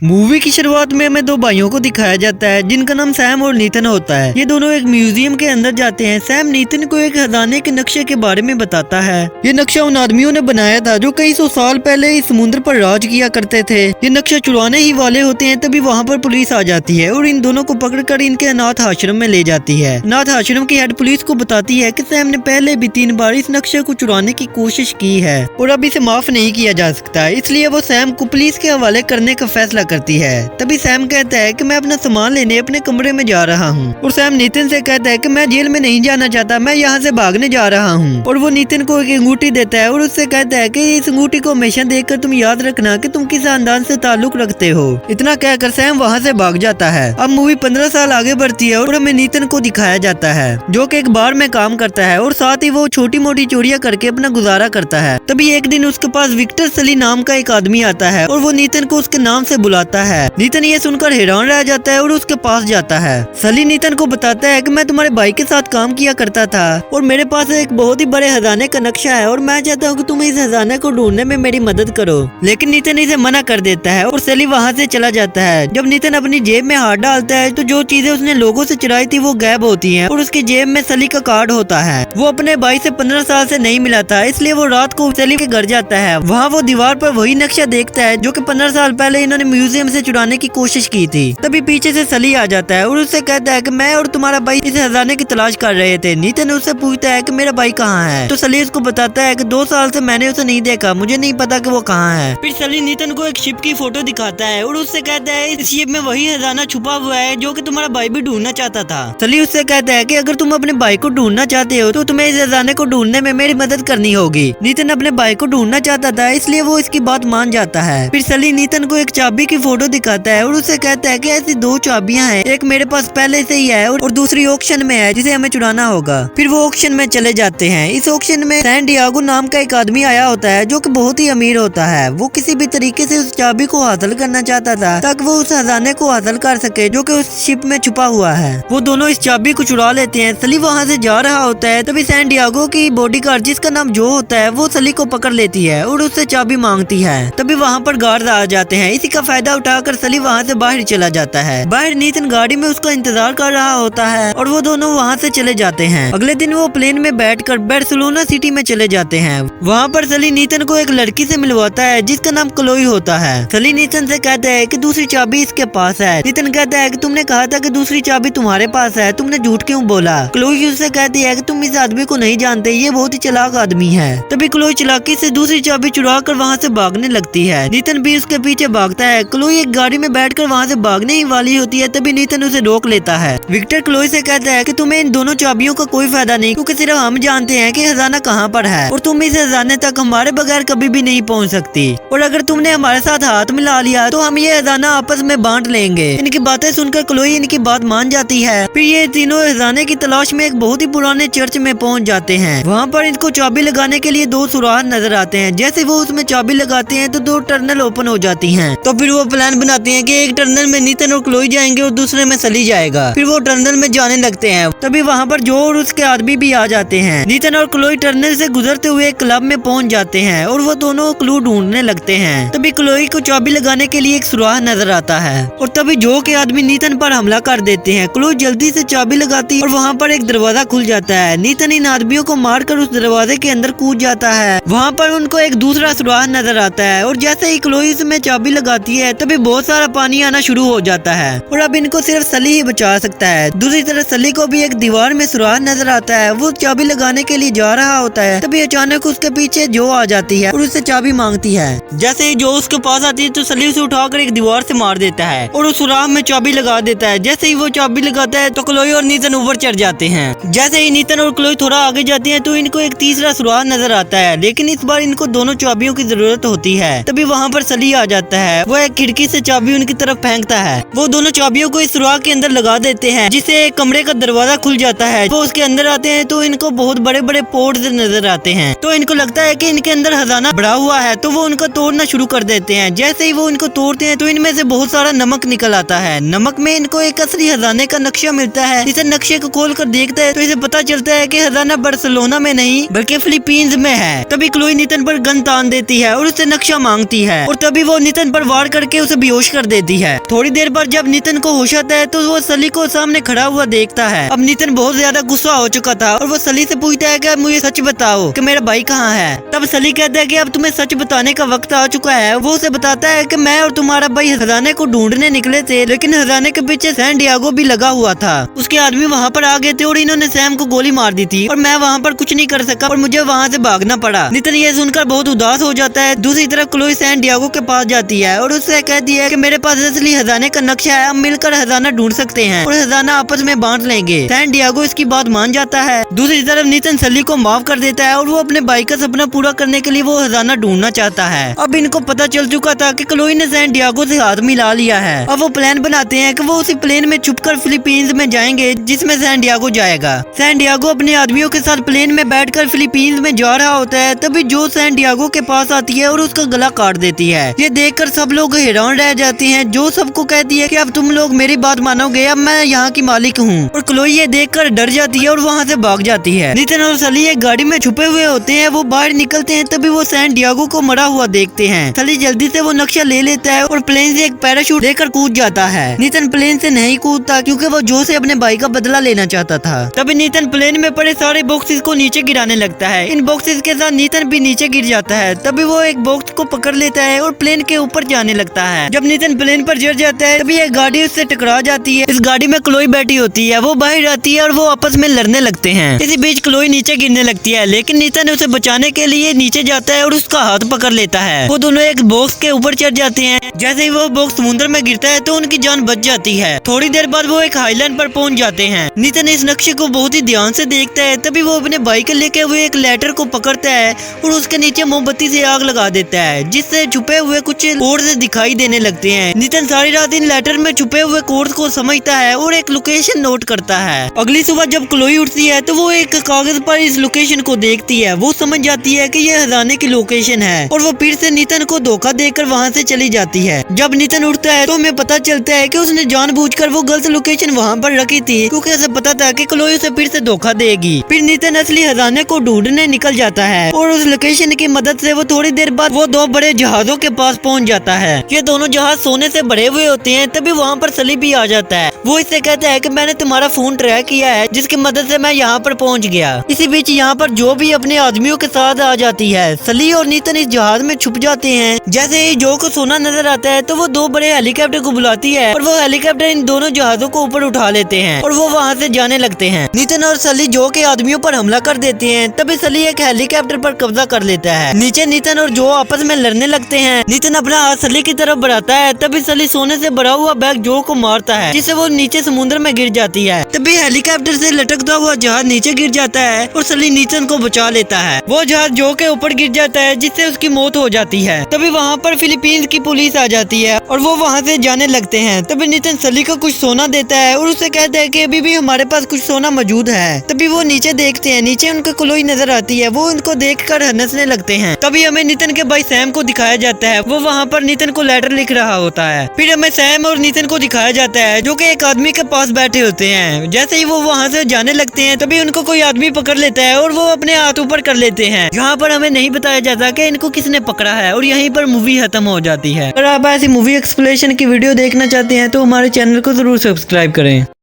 Movie की शुरुआत में हमें दो भाइयों को दिखाया जाता है जिनका नाम सैम और नीतन होता है। ये दोनों एक म्यूजियम के अंदर जाते हैं। सैम नीतन को एक खजाने के नक्शे के बारे में बताता है। ये नक्शा उन आदमियों ने बनाया था जो कई सौ साल पहले इस समुद्र पर राज किया करते थे। ये नक्शा चुराने ही वाले होते हैं, तभी वहाँ पर पुलिस आ जाती है और इन दोनों को पकड़कर इनके अनाथ आश्रम में ले जाती है। अनाथ आश्रम की हेड पुलिस को बताती है कि सैम ने पहले भी 3 बार इस नक्शे को चुराने की कोशिश की है और अब इसे माफ नहीं किया जा सकता, इसलिए वो सैम को पुलिस के हवाले करने का फैसला करती है। तभी सैम कहता है कि मैं अपना सामान लेने अपने कमरे में जा रहा हूँ और सैम नितिन से कहता है कि मैं जेल में नहीं जाना चाहता, मैं यहाँ से भागने जा रहा हूँ। और वो नितिन को एक अंगूठी देता है और उससे कहता है कि इस अंगूठी को हमेशा देखकर तुम याद रखना कि तुम किस खानदान से ताल्लुक रखते हो। इतना कहकर सैम वहाँ से भाग जाता है। अब मूवी 15 साल आगे बढ़ती है और हमें नितिन को दिखाया जाता है जो कि एक बार में काम करता है और साथ ही वो छोटी मोटी चोरियां करके अपना गुजारा करता है। तभी एक दिन उसके पास विक्टर सली नाम का एक आदमी आता है और वो नितिन को उसके नाम से बुलाता है। नितिन ये सुनकर हैरान रह जाता है और उसके पास जाता है। सली नितिन को बताता है कि मैं तुम्हारे भाई के साथ काम किया करता था और मेरे पास एक बहुत ही बड़े खजाने का नक्शा है और मैं चाहता हूँ कि तुम इस खजाने को ढूंढने में मेरी मदद करो। लेकिन नितिन इसे मना कर देता है और सली वहाँ से चला जाता है। जब नितिन अपनी जेब में हाथ डालता है तो जो चीजें उसने लोगों से चुराई थी वो गायब होती हैं और उसकी जेब में सली का कार्ड होता है। वो अपने भाई से 15 साल से नहीं मिला था, इसलिए वो रात को सली के घर जाता है। वहाँ वो दीवार पर वही नक्शा देखता है जो कि 15 साल पहले इन्होंने म्यूजियम से चुराने की कोशिश की थी। तभी पीछे से सली आ जाता है और उससे कहता है कि मैं और तुम्हारा भाई इस खजाने की तलाश कर रहे थे। नितिन उससे पूछता है कि मेरा भाई कहाँ है, तो सली उसको बताता है कि 2 साल से मैंने उसे नहीं देखा, मुझे नहीं पता कि वो कहाँ है। फिर सली नितिन को एक शिप की फोटो दिखाता है और उससे कहता है इस शिप में वही खजाना छुपा हुआ है जो कि तुम्हारा भाई भी ढूंढना चाहता था। सली उससे कहता है कि अगर तुम अपने भाई को ढूंढना चाहते हो तो तुम्हें इस खजाने को ढूंढने में मेरी मदद करनी होगी। नितिन अपने भाई को ढूंढना चाहता था, इसलिए वो इसकी बात मान जाता है। फिर सली नितिन को एक चाबी की फोटो दिखाता है और उससे कहता है कि ऐसी 2 चाबियां हैं, एक मेरे पास पहले से ही है और दूसरी ऑक्शन में है जिसे हमें चुराना होगा। फिर वो ऑक्शन में चले जाते हैं। इस ऑक्शन में सैन डियागो नाम का एक आदमी आया होता है जो कि बहुत ही अमीर होता है। वो किसी भी तरीके से उस चाबी को हासिल करना चाहता था ताकि वो उस खजाने को हासिल कर सके जो कि उस शिप में छुपा हुआ है। वो दोनों इस चाबी को चुरा लेते हैं। सली वहाँ से जा रहा होता है, तभी सैन डियागो की बॉडीगार्ड जिसका नाम जो होता है वो सली को पकड़ लेती है और उससे चाबी मांगती है। तभी वहाँ पर गार्ड आ जाते हैं। इसी का फायदा उठाकर सली वहाँ से बाहर चला जाता है। बाहर नितिन गाड़ी में उसका इंतजार कर रहा होता है और वो दोनों वहाँ से चले जाते हैं। अगले दिन वो प्लेन में बैठकर बार्सिलोना सिटी में चले जाते हैं। वहाँ पर सली नितिन को एक लड़की से मिलवाता है जिसका नाम क्लोई होता है। सली नितिन से कहता है कि दूसरी चाबी इसके पास है। नितिन कहता है कि तुमने कहा था कि दूसरी चाबी तुम्हारे पास है, तुमने झूठ क्यों बोला। क्लोई उससे कहती है कि तुम इस आदमी को नहीं जानते, ये बहुत ही चालाक आदमी है। तभी क्लोई चालाकी से दूसरी चाबी चुरा कर वहाँ से भागने लगती है। नितिन भी उसके पीछे भागता है। क्लोई एक गाड़ी में बैठकर वहाँ से भागने ही वाली होती है, तभी नितिन उसे रोक लेता है। विक्टर क्लोई से कहता है कि तुम्हें इन दोनों चाबियों का कोई फायदा नहीं, क्योंकि सिर्फ हम जानते हैं कि खजाना कहाँ पर है और तुम इस खजाने तक हमारे बगैर कभी भी नहीं पहुँच सकती। और अगर तुमने हमारे साथ हाथ मिला लिया तो हम ये खजाना आपस में बांट लेंगे। इनकी बातें सुनकर क्लोई इनकी बात मान जाती है। फिर ये तीनों खजाने की तलाश में एक बहुत ही पुराने चर्च में पहुँच जाते हैं। वहाँ पर इनको चाबी लगाने के लिए 2 सुराख नजर आते हैं। जैसे वो उसमें चाबी लगाते हैं तो 2 टर्नल ओपन हो जाती हैं। तो फिर वो प्लान बनाते हैं कि एक टर्नल में नितिन और क्लोई जाएंगे और दूसरे में सली जाएगा। फिर वो टर्नल में जाने लगते हैं। तभी वहाँ पर जो और उसके आदमी भी आ जाते हैं। नितिन और क्लोई टर्नल से गुजरते हुए क्लब में पहुँच जाते हैं और वो दोनों क्लू ढूंढने लगते हैं। तभी क्लोई को चाबी लगाने के लिए एक सुराख नजर आता है और तभी जो के आदमी नितिन पर हमला कर देते हैं। क्लोई जल्दी से चाबी लगाती और वहाँ पर एक दरवाजा खुल जाता है। नितिन इन आदमियों को मारकर उस दरवाजे के अंदर कूद जाता है। वहाँ पर उनको एक दूसरा सुराख नजर आता है और जैसे ही क्लोई इसमें चाबी लगाती है तभी बहुत सारा पानी आना शुरू हो जाता है और अब इनको सिर्फ सली ही बचा सकता है। दूसरी तरफ सली को भी एक दीवार में सुराख नजर आता है। वो चाबी लगाने के लिए जा रहा होता है, तभी अचानक उसके पीछे जो आ जाती है और उससे चाबी मांगती है। जैसे ही जो उसके पास आती है तो सली उसे उठाकर एक दीवार से मार देता है और उस सुराख में चाबी लगा देता है। जैसे ही वो चाबी लगाता है तो क्लोई और नितिन ऊपर चढ़ जाते हैं। जैसे ही नितिन और क्लोई थोड़ा आगे जाती है तो इनको एक तीसरा सुराख नजर आता है, लेकिन इस बार इनको दोनों चाबियों की जरूरत होती है। तभी वहाँ पर सली आ जाता है। वो एक खिड़की से चाबी उनकी तरफ फेंकता है। वो दोनों चाबियों को इस सुराख के अंदर लगा देते हैं जिससे कमरे का दरवाजा खुल जाता है। वो उसके अंदर आते हैं तो इनको बहुत बड़े बड़े पोर्ट्स नजर आते हैं। तो इनको लगता है कि इनके अंदर खजाना भरा हुआ है, तो वो उनको तोड़ना शुरू कर देते हैं। जैसे ही वो इनको तोड़ते हैं तो इनमें से बहुत सारा नमक निकल आता है। नमक में इनको एक असली खजाने का नक्शा मिलता है। इसे नक्शे को खोल कर देखता है तो इसे पता चलता है कि खजाना बार्सिलोना में नहीं बल्कि फिलीपींस में है। तभी क्लोई नितिन पर गन तान देती है और उससे नक्शा मांगती है और तभी वो नितिन पर वार करके के उसे बेहोश कर देती है। थोड़ी देर बाद जब नितिन को होश आता है तो वो सली को सामने खड़ा हुआ देखता है। अब नितिन बहुत ज्यादा गुस्सा हो चुका था और वो सली से पूछता है कि मुझे सच बताओ कि मेरा भाई कहाँ है। तब सली कहता है कि अब तुम्हें सच बताने का वक्त आ चुका है। वो उसे बताता है कि मैं और तुम्हारा भाई खजाने को ढूंढने निकले थे, लेकिन खजाने के पीछे सैन डियागो भी लगा हुआ था। उसके आदमी वहाँ पर आ गए थे और इन्होंने सैम को गोली मार दी थी और मैं वहाँ पर कुछ नहीं कर सका और मुझे वहाँ से भागना पड़ा। नितिन ये सुनकर बहुत उदास हो जाता है। दूसरी तरफ क्लोई सैन डियागो के पास जाती है और उससे कहती है कि मेरे पास असली खजाने का नक्शा है, हम मिलकर खजाना ढूंढ सकते हैं और खजाना आपस में बांट लेंगे। सैन डियागो इसकी बात मान जाता है। दूसरी तरफ नितिन सली को माफ कर देता है और वो अपने भाई का सपना पूरा करने के लिए वो खजाना ढूंढना चाहता है। अब इनको पता चल चुका था कि क्लोई ने सैन डियागो से हाथ मिला लिया है। अब वो प्लान बनाते हैं कि वो उसी प्लेन में छुपकर फिलीपींस में जाएंगे जिसमें सैन डियागो जाएगा। सैन डियागो अपने आदमियों के साथ प्लेन में बैठकर फिलीपींस में जा रहा होता है, तभी जो सैन डियागो के पास आती है और उसका गला काट देती है। ये देखकर सब लोग हैरान रह जाते हैं। जो सबको कहती है कि अब तुम लोग मेरी बात मानोगे, अब मैं यहाँ की मालिक हूँ। और क्लोई ये देखकर डर जाती है और वहाँ से भाग जाती है। नितिन और सली एक गाड़ी में छुपे हुए होते हैं। वो बाहर निकलते हैं तभी वो सैन डियागो को मरा हुआ देखते हैं। सली जल्दी से वो नक्शा ले लेता है और प्लेन से एक पैराशूट लेकर कूद जाता है। नितिन प्लेन से नहीं कूदता क्योंकि वो जो से अपने भाई का बदला लेना चाहता था। तभी नितिन प्लेन में पड़े सारे बॉक्सेस को नीचे गिराने लगता है। इन बॉक्सेस के साथ नितिन भी नीचे गिर जाता है। तभी वो एक बॉक्स को पकड़ लेता है और प्लेन के ऊपर जाने लगता है। जब नितिन प्लेन पर चढ़ जाता है तभी एक गाड़ी उससे टकरा जाती है। इस गाड़ी में क्लोई बैठी होती है। वो बाहर आती है और वो आपस में लड़ने लगते हैं। इसी बीच क्लोई नीचे गिरने लगती है, लेकिन नितिन उसे बचाने के लिए नीचे जाता है और उसका हाथ पकड़ लेता है। वो दोनों एक बॉक्स के ऊपर चढ़ जाते हैं। जैसे ही वो बॉक्स समुद्र में गिरता है तो उनकी जान बच जाती है। थोड़ी देर बाद वो एक आइलैंड पर पहुंच जाते हैं। नितिन इस नक्शे को बहुत ही ध्यान से देखता है। तभी वो अपने भाई के लेके हुए एक लेटर को पकड़ता है और उसके नीचे मोमबत्ती से आग लगा देता है, जिससे छुपे हुए कुछ कोड दिखाई देने लगते हैं। नितिन सारी रात इन लेटर में छुपे हुए कोड को समझता है और एक लोकेशन नोट करता है। अगली सुबह जब क्लोई उठती है तो वो एक कागज पर इस लोकेशन को देखती है। वो समझ जाती है कि ये खजाने की लोकेशन है और वो फिर से नितिन को धोखा देकर वहाँ से चली जाती है। जब नितिन उठता है तो हमें पता चलता है कि उसने जानबूझकर वो गलत लोकेशन वहाँ पर रखी थी, क्योंकि उसे पता था कि क्लोई उसे फिर से धोखा देगी। फिर नितिन असली खजाने को ढूंढने निकल जाता है और उस लोकेशन की मदद से वो थोड़ी देर बाद वो दो बड़े जहाजों के पास पहुँच जाता है। ये दोनों जहाज सोने से भरे हुए होते हैं। तभी वहाँ पर सली भी आ जाता है। वो इससे कहता है कि मैंने तुम्हारा फोन ट्रैक किया है, जिसकी मदद से मैं यहाँ पर पहुँच गया। इसी बीच यहाँ पर जो भी अपने आदमियों के साथ आ जाती है। सली और नितिन इस जहाज में छुप जाते हैं। जैसे ही जो को सोना नजर आता है तो वो दो बड़े हेलीकॉप्टर को बुलाती है और वो हेलीकॉप्टर इन दोनों जहाजों को ऊपर उठा लेते हैं और वो वहाँ से जाने लगते हैं। नितिन और सली जो के आदमियों पर हमला कर देते हैं। तभी सली एक हेलीकॉप्टर पर कब्जा कर लेता है। नीचे नितिन और जो आपस में लड़ने लगते हैं। नितिन अपना हाथ सली की तरफ बढ़ाता है। तभी सली सोने से भरा हुआ बैग जो को मारता है, जिससे वो नीचे समुद्र में गिर जाती है। तभी हेलीकॉप्टर से लटकता हुआ जहाज नीचे गिर जाता है और सली नितिन को बचा लेता है। वो जहाज जो के ऊपर गिर जाता है, जिससे उसकी मौत हो जाती है। तभी वहाँ पर फिलीपींस की पुलिस आ जाती है और वो वहाँ से जाने लगते हैं। तभी नितिन सली को कुछ सोना देता है और उसे कहता है कि अभी भी हमारे पास कुछ सोना मौजूद है। तभी वो नीचे देखते हैं। नीचे उनको क्लोई नजर आती है। वो उनको देखकर हंसने लगते हैं। तभी हमें नितिन के भाई सैम को दिखाया जाता है। वो वहाँ पर नितिन को लेटर लिख रहा होता है। फिर हमें सैम और नितिन को दिखाया जाता है जो कि एक आदमी के पास बैठे होते हैं। जैसे ही वो वहाँ से जाने लगते हैं तभी उनको कोई आदमी पकड़ लेता है और वो अपने हाथ ऊपर कर लेते हैं। यहाँ पर हमें नहीं बताया जाता कि इनको किसने पकड़ा है और यहीं पर मूवी खत्म हो जाती है। अगर आप ऐसी मूवी एक्सप्लेनेशन की वीडियो देखना चाहते हैं तो हमारे चैनल को जरूर सब्सक्राइब करें।